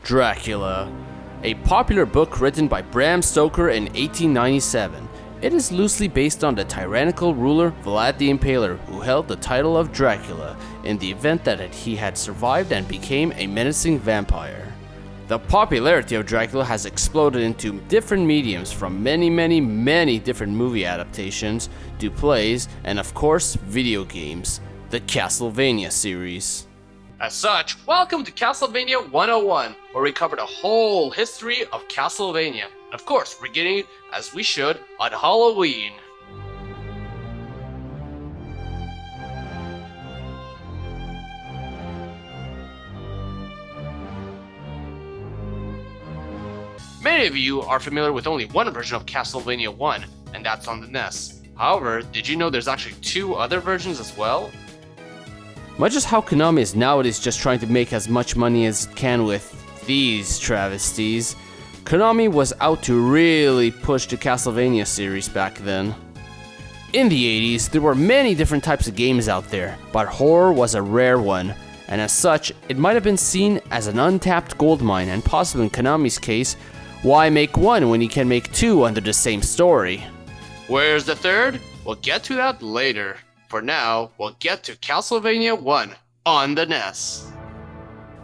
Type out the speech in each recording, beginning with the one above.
Dracula, a popular book written by Bram Stoker in 1897. It is loosely based on the tyrannical ruler Vlad the Impaler, who held the title of Dracula in the event that he had survived and became a menacing vampire. The popularity of Dracula has exploded into different mediums, from many different movie adaptations to plays and of course video games, the Castlevania series. As such, welcome to Castlevania 101, where we cover the whole history of Castlevania. Of course, we're getting, as we should, on Halloween. Many of you are familiar with only one version of Castlevania 1, and that's on the NES. However, did you know there's actually two other versions as well? Much as how Konami is nowadays just trying to make as much money as it can with these travesties, Konami was out to really push the Castlevania series back then. In the 80s, there were many different types of games out there, but horror was a rare one, and as such, it might have been seen as an untapped goldmine, and possibly in Konami's case, why make one when you can make two under the same story? Where's the third? We'll get to that later. For now, we'll get to Castlevania 1 on the NES.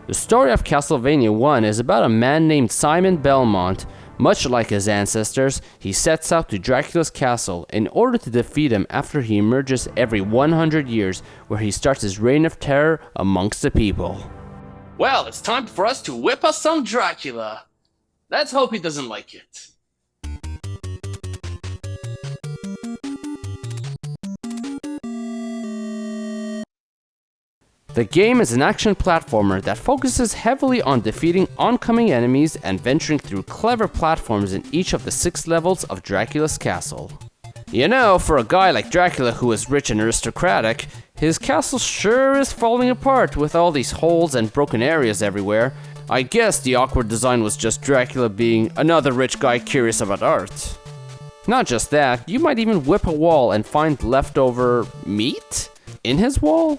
The story of Castlevania 1 is about a man named Simon Belmont. Much like his ancestors, he sets out to Dracula's castle in order to defeat him after he emerges every 100 years, where he starts his reign of terror amongst the people. Well, it's time for us to whip us some Dracula. Let's hope he doesn't like it. The game is an action platformer that focuses heavily on defeating oncoming enemies and venturing through clever platforms in each of the 6 levels of Dracula's castle. You know, for a guy like Dracula who is rich and aristocratic, his castle sure is falling apart with all these holes and broken areas everywhere. I guess the awkward design was just Dracula being another rich guy curious about art. Not just that, you might even whip a wall and find leftover meat in his wall?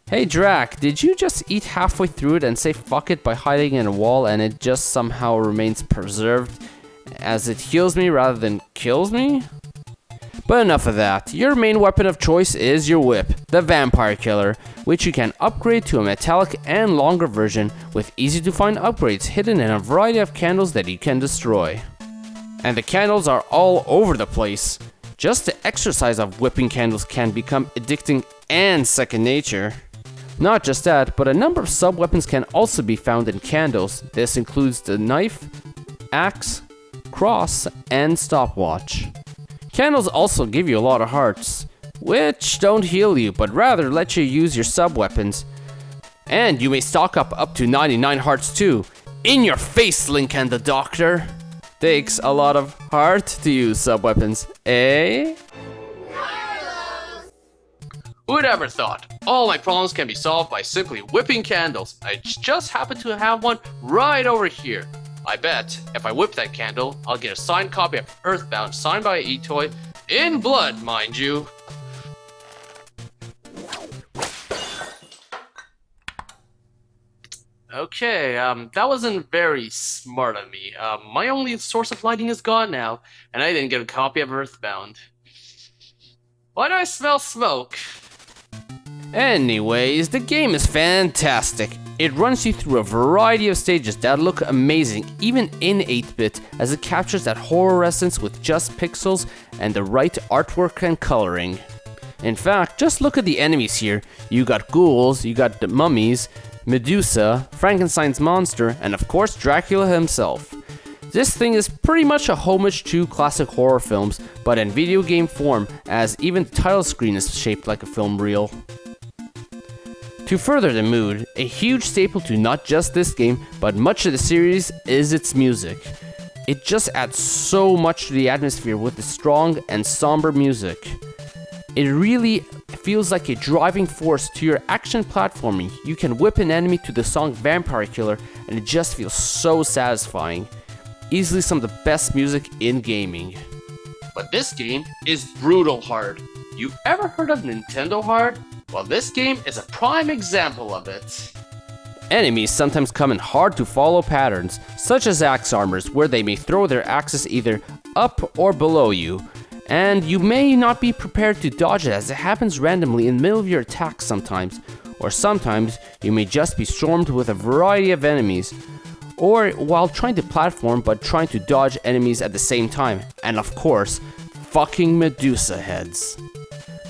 Hey Drac, did you just eat halfway through it and say fuck it by hiding in a wall and it just somehow remains preserved as it heals me rather than kills me? But enough of that. Your main weapon of choice is your whip, the Vampire Killer, which you can upgrade to a metallic and longer version with easy to find upgrades hidden in a variety of candles that you can destroy. And the candles are all over the place. Just the exercise of whipping candles can become addicting and second nature. Not just that, but a number of sub-weapons can also be found in candles. This includes the knife, axe, cross, and stopwatch. Candles also give you a lot of hearts, which don't heal you, but rather let you use your sub-weapons. And you may stock up to 99 hearts too. In your face, Link and the Doctor! Takes a lot of heart to use sub-weapons, eh? Who'd ever thought? All my problems can be solved by simply whipping candles. I just happen to have one right over here. I bet if I whip that candle, I'll get a signed copy of Earthbound signed by eToy, in blood, mind you. Okay, that wasn't very smart of me. My only source of lighting is gone now, and I didn't get a copy of Earthbound. Why do I smell smoke? Anyways, the game is fantastic. It runs you through a variety of stages that look amazing, even in 8-bit, as it captures that horror essence with just pixels and the right artwork and coloring. In fact, just look at the enemies here. You got ghouls, you got the mummies, Medusa, Frankenstein's monster, and of course Dracula himself. This thing is pretty much a homage to classic horror films, but in video game form, as even the title screen is shaped like a film reel. To further the mood, a huge staple to not just this game, but much of the series is its music. It just adds so much to the atmosphere with the strong and somber music. It really feels like a driving force to your action platforming. You can whip an enemy to the song Vampire Killer, and it just feels so satisfying. Easily some of the best music in gaming. But this game is brutal hard. You ever heard of Nintendo Hard? Well, this game is a prime example of it. Enemies sometimes come in hard to follow patterns, such as axe armors, where they may throw their axes either up or below you, and you may not be prepared to dodge it as it happens randomly in the middle of your attack sometimes, or sometimes you may just be swarmed with a variety of enemies, or while trying to platform but trying to dodge enemies at the same time, and of course, fucking Medusa heads.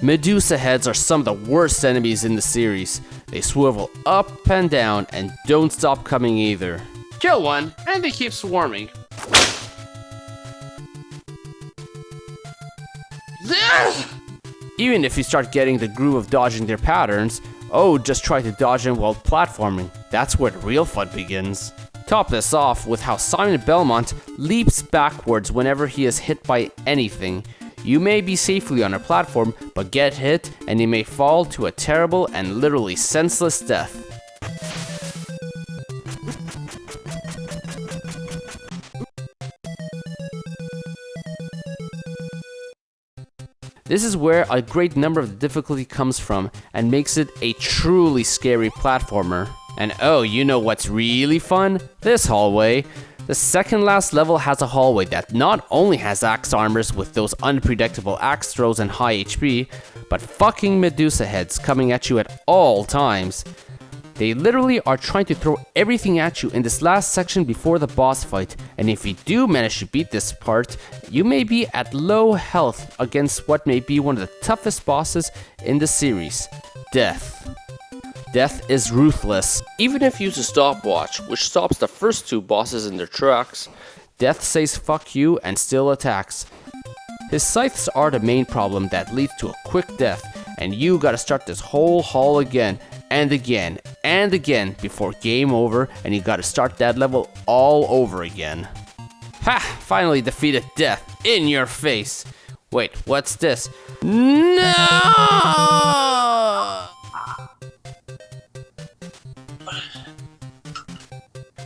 Medusa heads are some of the worst enemies in the series. They swivel up and down and don't stop coming either. Kill one, and they keep swarming. Even if you start getting the groove of dodging their patterns, just try to dodge them while platforming. That's where the real fun begins. Top this off with how Simon Belmont leaps backwards whenever he is hit by anything. You may be safely on a platform, but get hit and you may fall to a terrible and literally senseless death. This is where a great number of the difficulty comes from and makes it a truly scary platformer. And you know what's really fun? This hallway. The second last level has a hallway that not only has axe armors with those unpredictable axe throws and high HP, but fucking Medusa heads coming at you at all times. They literally are trying to throw everything at you in this last section before the boss fight, and if you do manage to beat this part, you may be at low health against what may be one of the toughest bosses in the series, Death. Death is ruthless. Even if you use a stopwatch, which stops the first two bosses in their tracks, Death says fuck you and still attacks. His scythes are the main problem that leads to a quick death, and you gotta start this whole hall again and again and again before game over, and you gotta start that level all over again. Ha! Finally defeated Death in your face. Wait, what's this? No!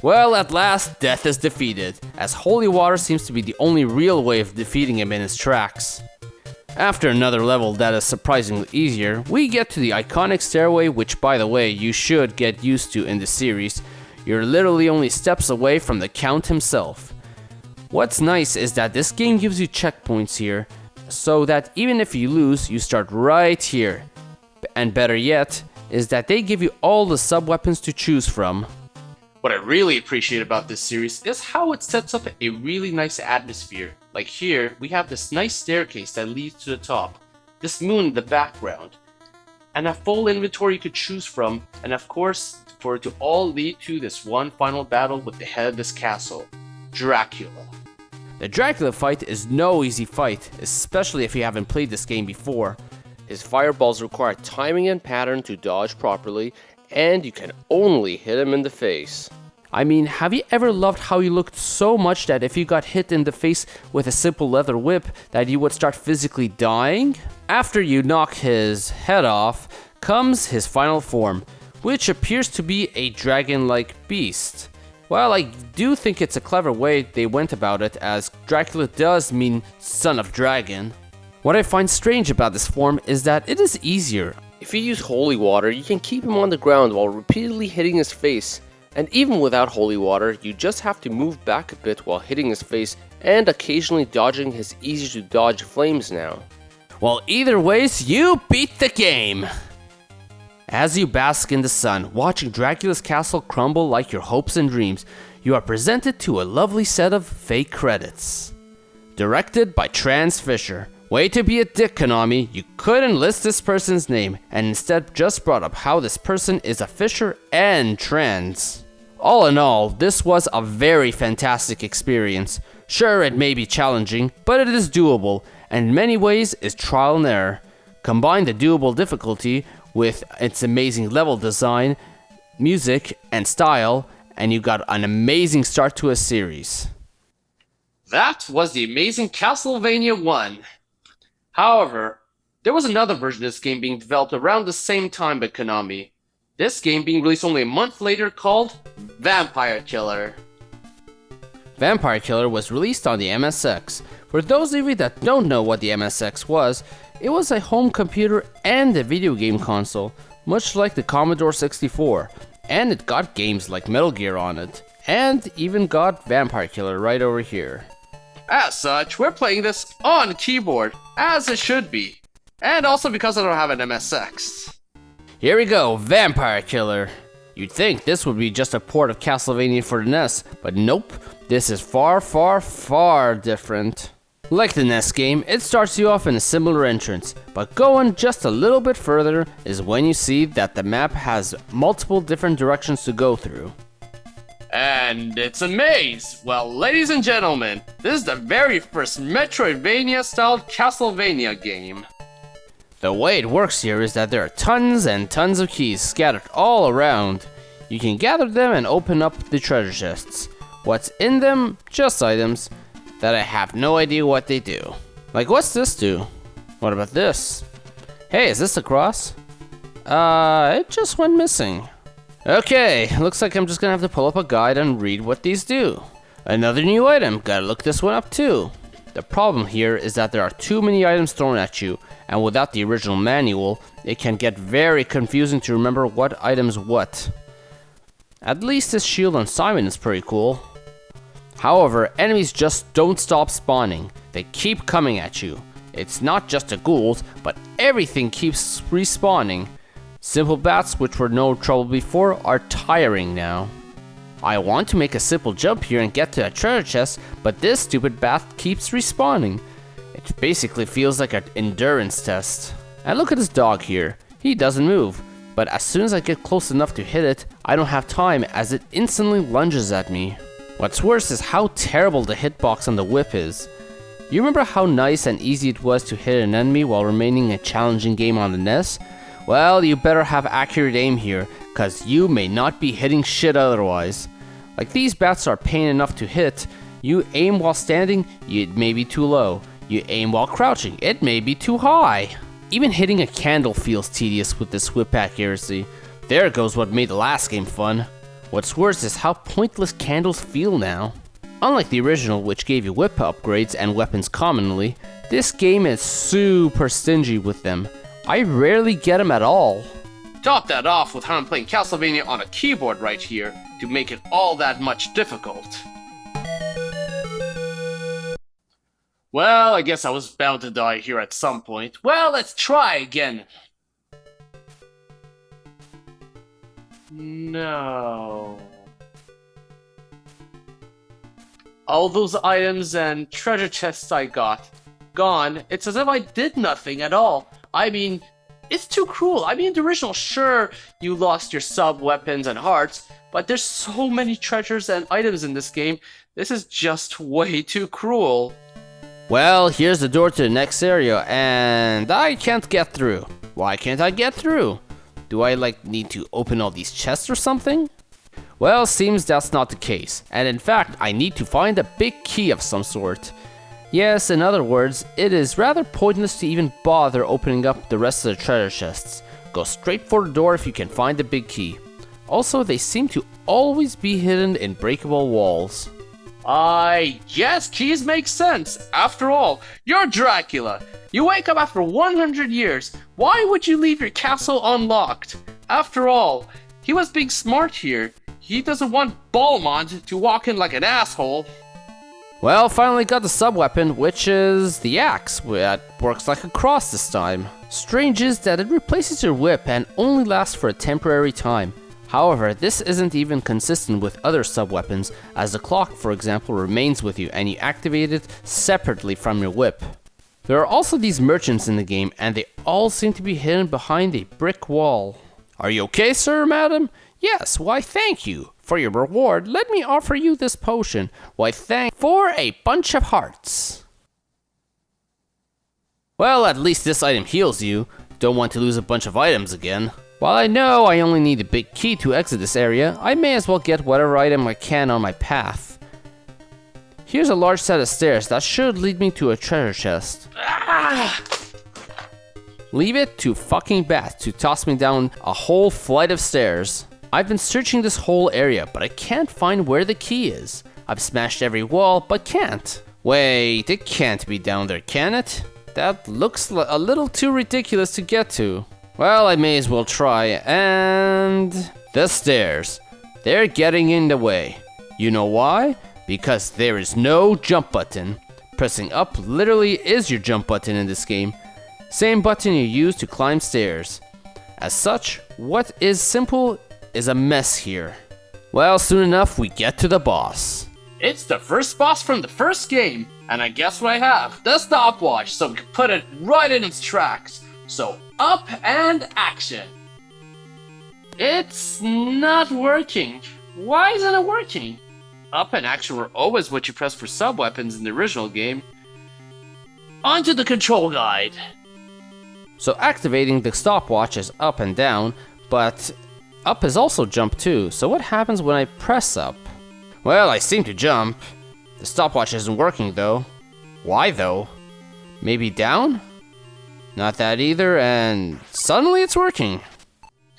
Well, at last, Death is defeated, as holy water seems to be the only real way of defeating him in his tracks. After another level that is surprisingly easier, we get to the iconic stairway, which by the way, you should get used to in the series. You're literally only steps away from the Count himself. What's nice is that this game gives you checkpoints here, so that even if you lose, you start right here. And better yet, is that they give you all the sub-weapons to choose from. What I really appreciate about this series is how it sets up a really nice atmosphere. Like here, we have this nice staircase that leads to the top, this moon in the background, and a full inventory you could choose from, and of course, for it to all lead to this one final battle with the head of this castle, Dracula. The Dracula fight is no easy fight, especially if you haven't played this game before. His fireballs require timing and pattern to dodge properly, and you can only hit him in the face. I mean, have you ever loved how he looked so much that if you got hit in the face with a simple leather whip that you would start physically dying? After you knock his head off, comes his final form, which appears to be a dragon-like beast. Well, I do think it's a clever way they went about it, as Dracula does mean son of dragon. What I find strange about this form is that it is easier. If you use holy water, you can keep him on the ground while repeatedly hitting his face. And even without holy water, you just have to move back a bit while hitting his face and occasionally dodging his easy to dodge flames now. Well, either ways, you beat the game! As you bask in the sun, watching Dracula's castle crumble like your hopes and dreams, you are presented to a lovely set of fake credits. Directed by Trans Fisher. Way to be a dick, Konami. You couldn't list this person's name, and instead just brought up how this person is a Fisher and trans. All in all, this was a very fantastic experience. Sure, it may be challenging, but it is doable, and in many ways is trial and error. Combine the doable difficulty with its amazing level design, music, and style, and you got an amazing start to a series. That was the amazing Castlevania 1. However, there was another version of this game being developed around the same time by Konami. This game being released only a month later, called Vampire Killer. Vampire Killer was released on the MSX. For those of you that don't know what the MSX was, it was a home computer and a video game console, much like the Commodore 64. And it got games like Metal Gear on it. And even got Vampire Killer right over here. As such, we're playing this on keyboard, as it should be. And also because I don't have an MSX. Here we go, Vampire Killer. You'd think this would be just a port of Castlevania for the NES, but nope, this is far, far, far different. Like the NES game, it starts you off in a similar entrance, but going just a little bit further is when you see that the map has multiple different directions to go through. And it's a maze! Well, ladies and gentlemen, this is the very first Metroidvania-styled Castlevania game. The way it works here is that there are tons and tons of keys scattered all around. You can gather them and open up the treasure chests. What's in them? Just items that I have no idea what they do. Like, what's this do? What about this? Hey, is this a cross? It just went missing. Okay, looks like I'm just gonna have to pull up a guide and read what these do. Another new item, gotta look this one up too. The problem here is that there are too many items thrown at you, and without the original manual, it can get very confusing to remember what item's what. At least this shield on Simon is pretty cool. However, enemies just don't stop spawning. They keep coming at you. It's not just the ghouls, but everything keeps respawning. Simple bats, which were no trouble before, are tiring now. I want to make a simple jump here and get to a treasure chest, but this stupid bat keeps respawning. It basically feels like an endurance test. And look at this dog here. He doesn't move, but as soon as I get close enough to hit it, I don't have time as it instantly lunges at me. What's worse is how terrible the hitbox on the whip is. You remember how nice and easy it was to hit an enemy while remaining a challenging game on the NES? Well, you better have accurate aim here, cause you may not be hitting shit otherwise. Like, these bats are pain enough to hit. You aim while standing, it may be too low. You aim while crouching, it may be too high. Even hitting a candle feels tedious with this whip accuracy. There goes what made the last game fun. What's worse is how pointless candles feel now. Unlike the original, which gave you whip upgrades and weapons commonly, this game is super stingy with them. I rarely get them at all. Top that off with how I'm playing Castlevania on a keyboard right here to make it all that much difficult. Well, I guess I was bound to die here at some point. Well, let's try again. No. All those items and treasure chests I got, gone. It's as if I did nothing at all. I mean, it's too cruel. I mean, the original, sure, you lost your sub-weapons and hearts, but there's so many treasures and items in this game. This is just way too cruel. Well, here's the door to the next area, and I can't get through. Why can't I get through? Do I, need to open all these chests or something? Well, seems that's not the case, and in fact, I need to find a big key of some sort. Yes, in other words, it is rather pointless to even bother opening up the rest of the treasure chests. Go straight for the door if you can find the big key. Also, they seem to always be hidden in breakable walls. Yes, keys make sense. After all, you're Dracula. You wake up after 100 years. Why would you leave your castle unlocked? After all, he was being smart here. He doesn't want Balmont to walk in like an asshole. Well, finally got the sub-weapon, which is the axe, that works like a cross this time. Strange is that it replaces your whip and only lasts for a temporary time. However, this isn't even consistent with other sub-weapons, as the clock, for example, remains with you and you activate it separately from your whip. There are also these merchants in the game, and they all seem to be hidden behind a brick wall. Are you okay, sir, madam? Yes, why thank you. For your reward, let me offer you this potion. Why thank for a bunch of hearts. Well, at least this item heals you. Don't want to lose a bunch of items again. While I know I only need a big key to exit this area, I may as well get whatever item I can on my path. Here's a large set of stairs that should lead me to a treasure chest. Leave it to fucking Bat to toss me down a whole flight of stairs. I've been searching this whole area, but I can't find where the key is. I've smashed every wall, but can't. Wait, it can't be down there, can it? That looks a little too ridiculous to get to. Well, I may as well try, and The stairs. They're getting in the way. You know why? Because there is no jump button. Pressing up literally is your jump button in this game. Same button you use to climb stairs. As such, what is simple is a mess here. Well, soon enough we get to the boss. It's the first boss from the first game, and I guess what I have? The stopwatch, so we can put it right in its tracks. So up and action. It's not working. Why isn't it working? Up and action were always what you press for sub-weapons in the original game. Onto the control guide. So activating the stopwatch is up and down, but up is also jump too. So what happens when I press up? Well, I seem to jump. The stopwatch isn't working though. Why though? Maybe down? Not that either, and suddenly it's working.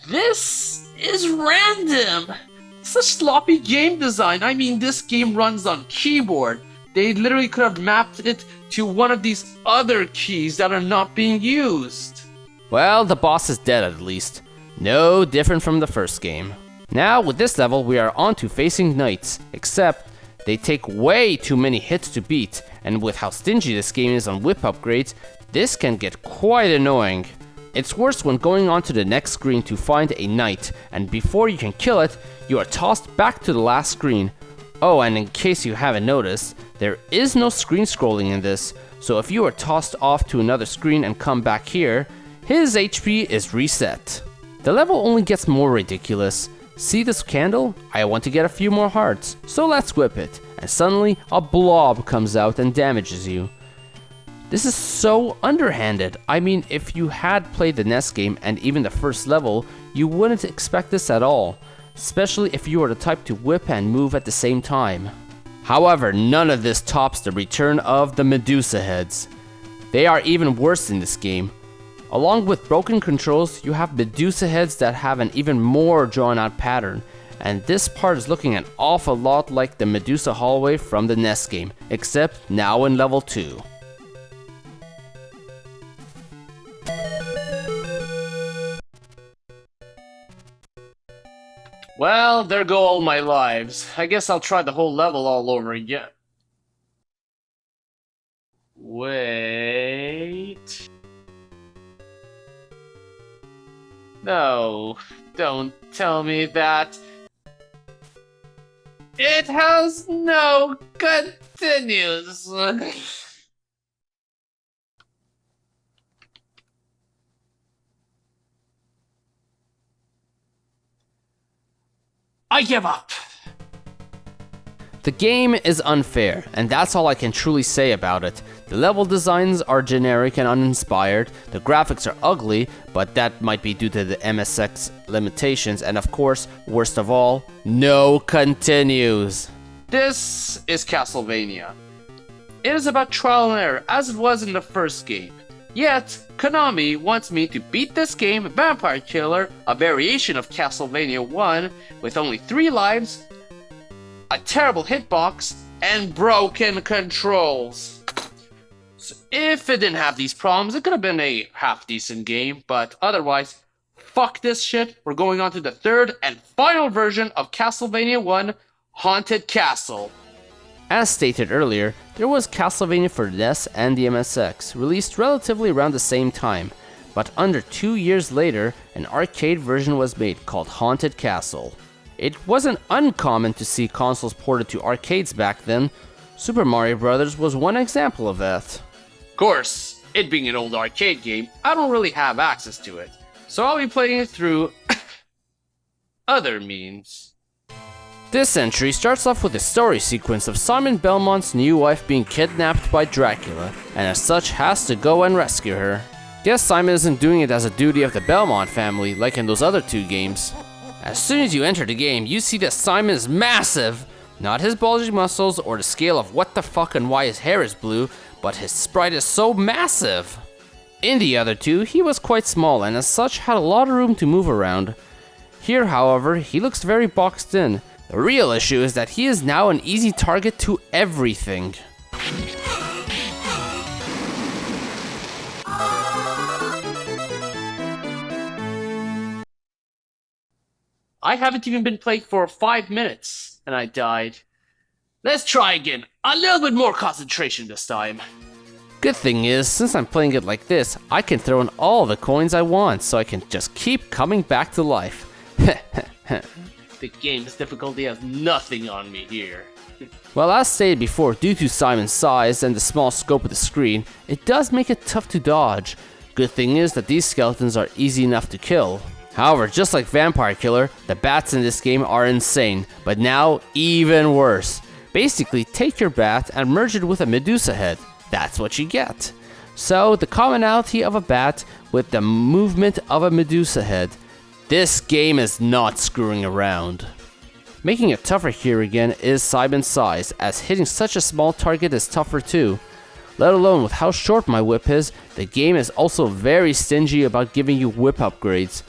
This is random. Such sloppy game design. I mean, this game runs on keyboard. They literally could have mapped it to one of these other keys that are not being used. Well, the boss is dead at least. No different from the first game. Now, with this level, we are on to facing knights, except they take way too many hits to beat, and with how stingy this game is on whip upgrades, this can get quite annoying. It's worse when going on to the next screen to find a knight, and before you can kill it, you are tossed back to the last screen. Oh, and in case you haven't noticed, there is no screen scrolling in this, so if you are tossed off to another screen and come back here, his HP is reset. The level only gets more ridiculous. See this candle? I want to get a few more hearts, so let's whip it, and suddenly a blob comes out and damages you. This is so underhanded. I mean, if you had played the NES game and even the first level, you wouldn't expect this at all, especially if you were the type to whip and move at the same time. However, none of this tops the return of the Medusa heads. They are even worse in this game. Along with broken controls, you have Medusa heads that have an even more drawn out pattern, and this part is looking an awful lot like the Medusa hallway from the NES game, except now in level 2. Well, there go all my lives. I guess I'll try the whole level all over again. Wait. No, don't tell me that. It has no continues. I give up. The game is unfair, and that's all I can truly say about it. The level designs are generic and uninspired, the graphics are ugly, but that might be due to the MSX limitations, and of course, worst of all, no continues. This is Castlevania. It is about trial and error, as it was in the first game. Yet, Konami wants me to beat this game, Vampire Killer, a variation of Castlevania 1, with only 3 lives, a terrible hitbox, and broken controls. So if it didn't have these problems, it could have been a half-decent game, but otherwise, fuck this shit. We're going on to the third and final version of Castlevania 1, Haunted Castle. As stated earlier, there was Castlevania for the NES and the MSX, released relatively around the same time, but under 2 years later, an arcade version was made called Haunted Castle. It wasn't uncommon to see consoles ported to arcades back then. Super Mario Bros. Was one example of that. Of course, it being an old arcade game, I don't really have access to it, so I'll be playing it through other means. This entry starts off with a story sequence of Simon Belmont's new wife being kidnapped by Dracula, and as such has to go and rescue her. Guess Simon isn't doing it as a duty of the Belmont family, like in those other 2 games. As soon as you enter the game, you see that Simon is massive! Not his bulging muscles or the scale of what the fuck and why his hair is blue, but his sprite is so massive! In the other 2, he was quite small and as such had a lot of room to move around. Here, however, he looks very boxed in. The real issue is that he is now an easy target to everything. I haven't even been playing for 5 minutes, and I died. Let's try again. A little bit more concentration this time. Good thing is, since I'm playing it like this, I can throw in all the coins I want, so I can just keep coming back to life. The game's difficulty has nothing on me here. Well, as stated before, due to Simon's size and the small scope of the screen, it does make it tough to dodge. Good thing is that these skeletons are easy enough to kill. However, just like Vampire Killer, the bats in this game are insane, but now even worse. Basically, take your bat and merge it with a Medusa head. That's what you get. So, the commonality of a bat with the movement of a Medusa head. This game is not screwing around. Making it tougher here again is Simon's size, as hitting such a small target is tougher too. Let alone with how short my whip is, the game is also very stingy about giving you whip upgrades.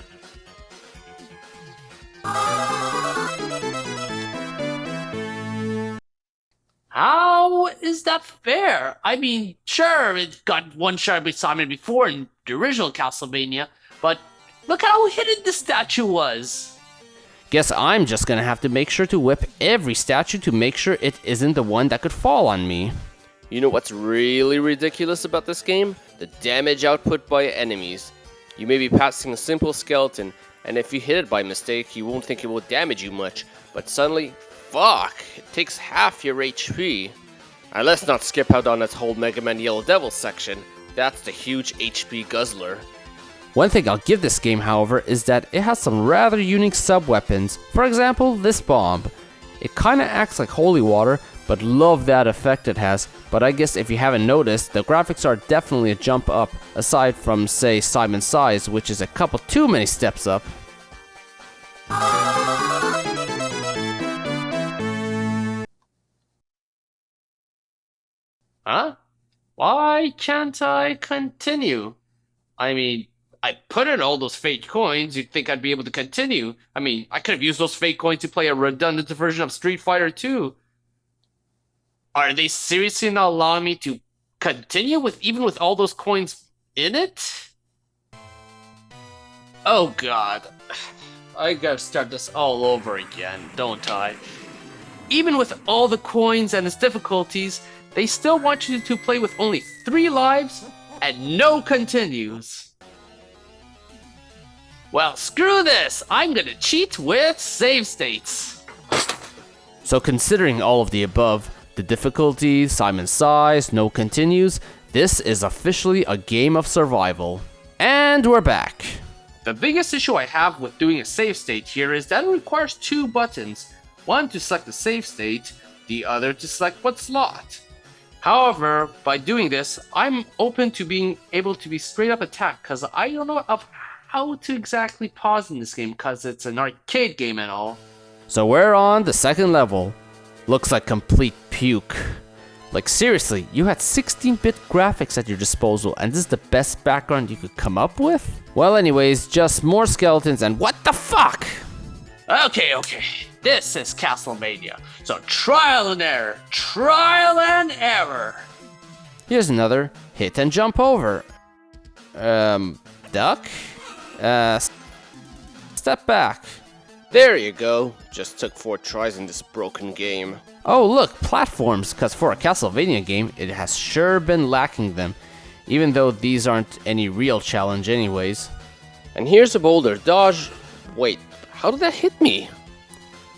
How is that fair? I mean, sure, it got one shot by Simon before in the original Castlevania, but look how hidden the statue was. Guess I'm just gonna have to make sure to whip every statue to make sure it isn't the one that could fall on me. You know what's really ridiculous about this game? The damage output by enemies. You may be passing a simple skeleton, and if you hit it by mistake, you won't think it will damage you much, but suddenly, fuck, it takes half your HP. And let's not skip out on that whole Mega Man Yellow Devil section. That's the huge HP guzzler. One thing I'll give this game, however, is that it has some rather unique sub-weapons. For example, this bomb. It kinda acts like holy water, but love that effect it has. But I guess if you haven't noticed, the graphics are definitely a jump up, aside from, say, Simon's size, which is a couple too many steps up. Huh? Why can't I continue? I mean, I put in all those fake coins, you'd think I'd be able to continue. I mean, I could have used those fake coins to play a redundant version of Street Fighter 2. Are they seriously not allowing me to continue even with all those coins in it? Oh god. I gotta start this all over again, don't I? Even with all the coins and its difficulties, they still want you to play with only 3 lives and no continues. Well, screw this! I'm gonna cheat with save states. So considering all of the above, the difficulty, Simon's size, no continues, this is officially a game of survival. And we're back. The biggest issue I have with doing a save state here is that it requires 2 buttons. One to select the save state, the other to select what slot. However, by doing this, I'm open to being able to be straight up attacked because I don't know how to exactly pause in this game because it's an arcade game and all. So we're on the second level. Looks like complete puke. Like seriously, you had 16-bit graphics at your disposal and this is the best background you could come up with? Well anyways, just more skeletons and what the fuck? Okay. This is Castlevania. So trial and error. Trial and error. Here's another hit and jump over. Duck? Step back. There you go. Just took 4 tries in this broken game. Oh look, platforms, cause for a Castlevania game, it has sure been lacking them. Even though these aren't any real challenge anyways. And here's a boulder. Dodge. Wait, how did that hit me?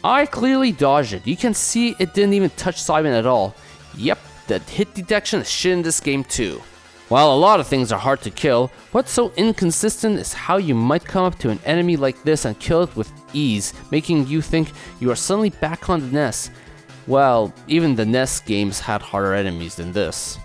I clearly dodged it. You can see it didn't even touch Simon at all. Yep, the hit detection is shit in this game too. While a lot of things are hard to kill, what's so inconsistent is how you might come up to an enemy like this and kill it with ease, making you think you are suddenly back on the NES. Well, even the NES games had harder enemies than this.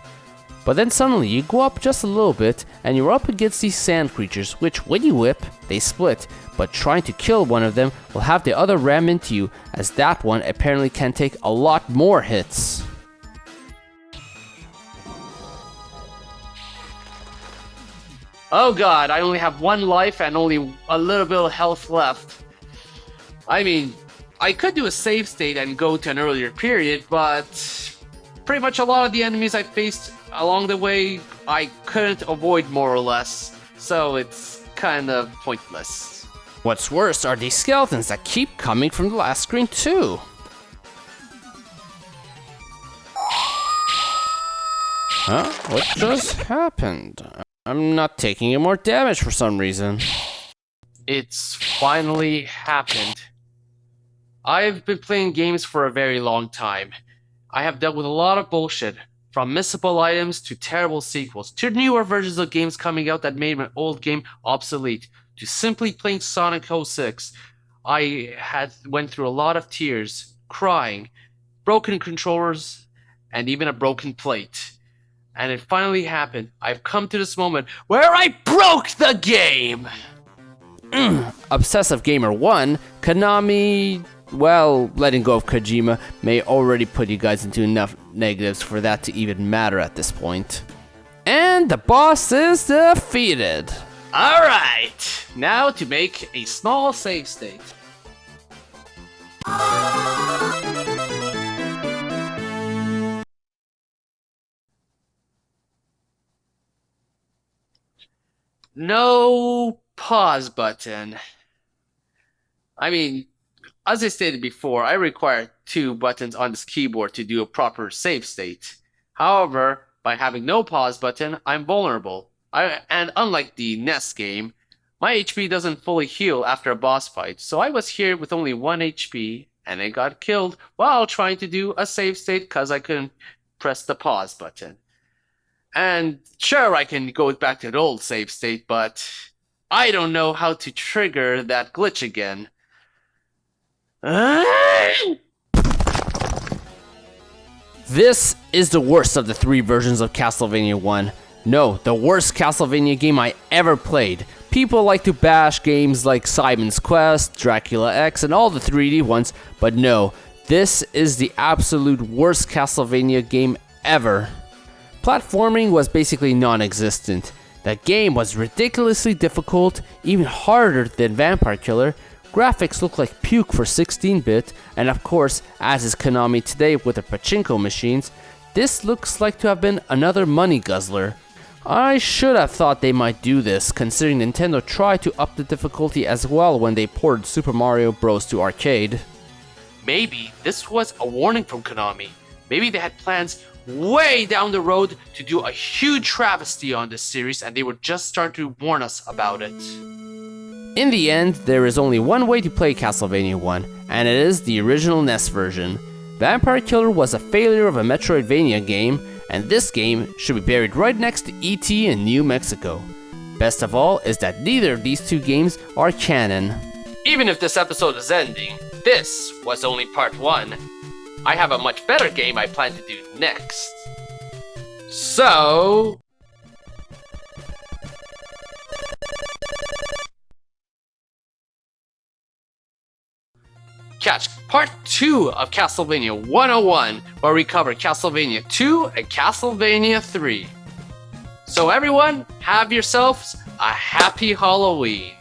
But then suddenly you go up just a little bit and you're up against these sand creatures, which when you whip, they split, but trying to kill one of them will have the other ram into you, as that one apparently can take a lot more hits. Oh god, I only have 1 life and only a little bit of health left. I mean, I could do a save state and go to an earlier period, but pretty much a lot of the enemies I faced along the way, I couldn't avoid more or less. So it's kind of pointless. What's worse are these skeletons that keep coming from the last screen too. Huh? What just happened? I'm not taking any more damage for some reason. It's finally happened. I've been playing games for a very long time. I have dealt with a lot of bullshit, from missable items to terrible sequels, to newer versions of games coming out that made my old game obsolete, to simply playing Sonic 06. I went through a lot of tears, crying, broken controllers, and even a broken plate. And it finally happened. I've come to this moment where I broke the game! Obsessive Gamer 1, Konami, well, letting go of Kojima may already put you guys into enough negatives for that to even matter at this point. And the boss is defeated. Alright, now to make a small save state. No pause button. I mean, as I stated before, I require 2 buttons on this keyboard to do a proper save state. However, by having no pause button, I'm vulnerable. And unlike the NES game, my HP doesn't fully heal after a boss fight, so I was here with only 1 HP, and I got killed while trying to do a save state because I couldn't press the pause button. And sure, I can go back to the old save state, but I don't know how to trigger that glitch again. This is the worst of the 3 versions of Castlevania 1. No, the worst Castlevania game I ever played. People like to bash games like Simon's Quest, Dracula X, and all the 3D ones, but no, this is the absolute worst Castlevania game ever. Platforming was basically non-existent. The game was ridiculously difficult, even harder than Vampire Killer. Graphics look like puke for 16-bit, and of course, as is Konami today with their pachinko machines, this looks like to have been another money guzzler. I should have thought they might do this, considering Nintendo tried to up the difficulty as well when they ported Super Mario Bros. To arcade. Maybe this was a warning from Konami. Maybe they had plans way down the road to do a huge travesty on this series, and they were just starting to warn us about it. In the end, there is only one way to play Castlevania 1, and it is the original NES version. Vampire Killer was a failure of a Metroidvania game, and this game should be buried right next to E.T. in New Mexico. Best of all is that neither of these 2 games are canon. Even if this episode is ending, this was only part 1. I have a much better game I plan to do next. So... catch part 2 of Castlevania 101, where we cover Castlevania 2 and Castlevania 3. So everyone, have yourselves a happy Halloween.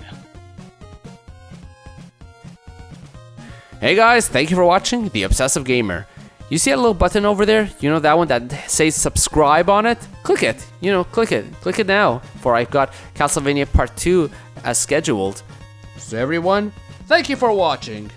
Hey guys, thank you for watching The Obsessive Gamer. You see that little button over there? You know, that one that says subscribe on it? Click it. You know, click it. Click it now, for I've got Castlevania Part 2 as scheduled. So everyone, thank you for watching.